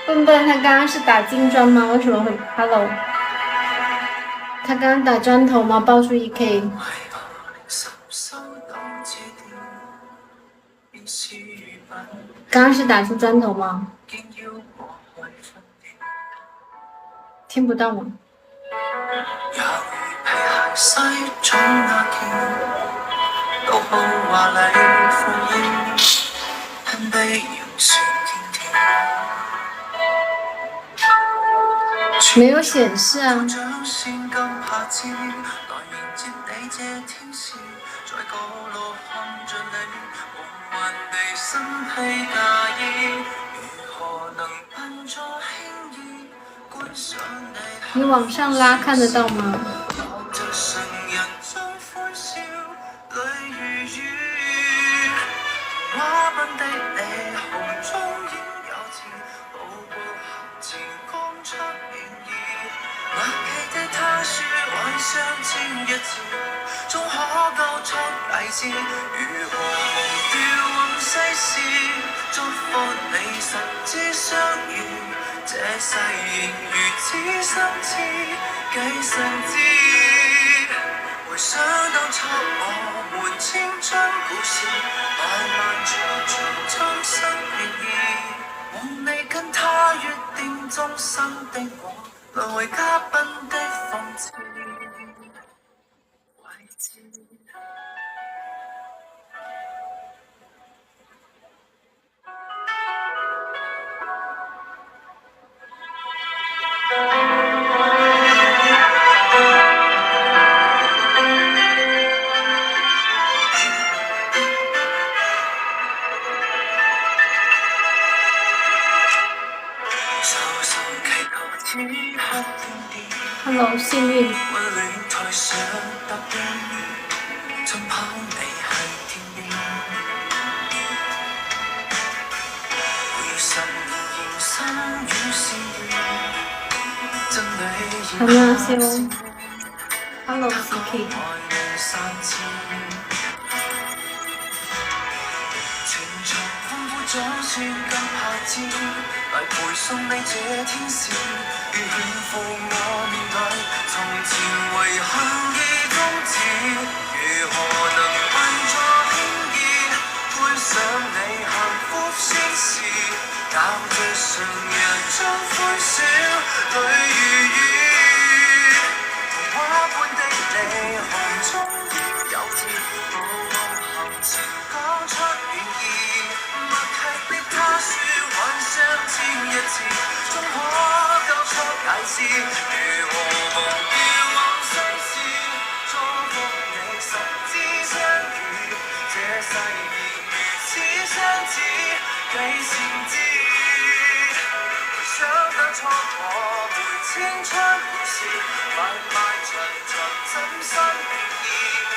笨笨，他刚刚是打金砖吗？为什么会 Hello？他刚刚打砖头吗？爆出1K。刚刚是打出砖头吗？听不到吗？没有显示啊。你往上拉看得到吗？回想當初我們青春故事，漫漫長長終生願意，望你跟他約定終生的我，淪為嘉賓的諷刺。Hello， 幸運。안녕하세요。Hello CK。總算更下次，來陪送你這天使，如勸服我面對從前遺憾已終止，如何能笨拙輕易配上你幸福宣示，教着常人將歡笑淚如雨，童話般的你紅中已有字，步步行前講出願意。默契的他說幻想千一次，終可交出解釋。如何忘掉往世事，祝福你十指相遇，這誓言如此相似，幾先知？回想當初我們青春故事，漫漫長長怎生願意。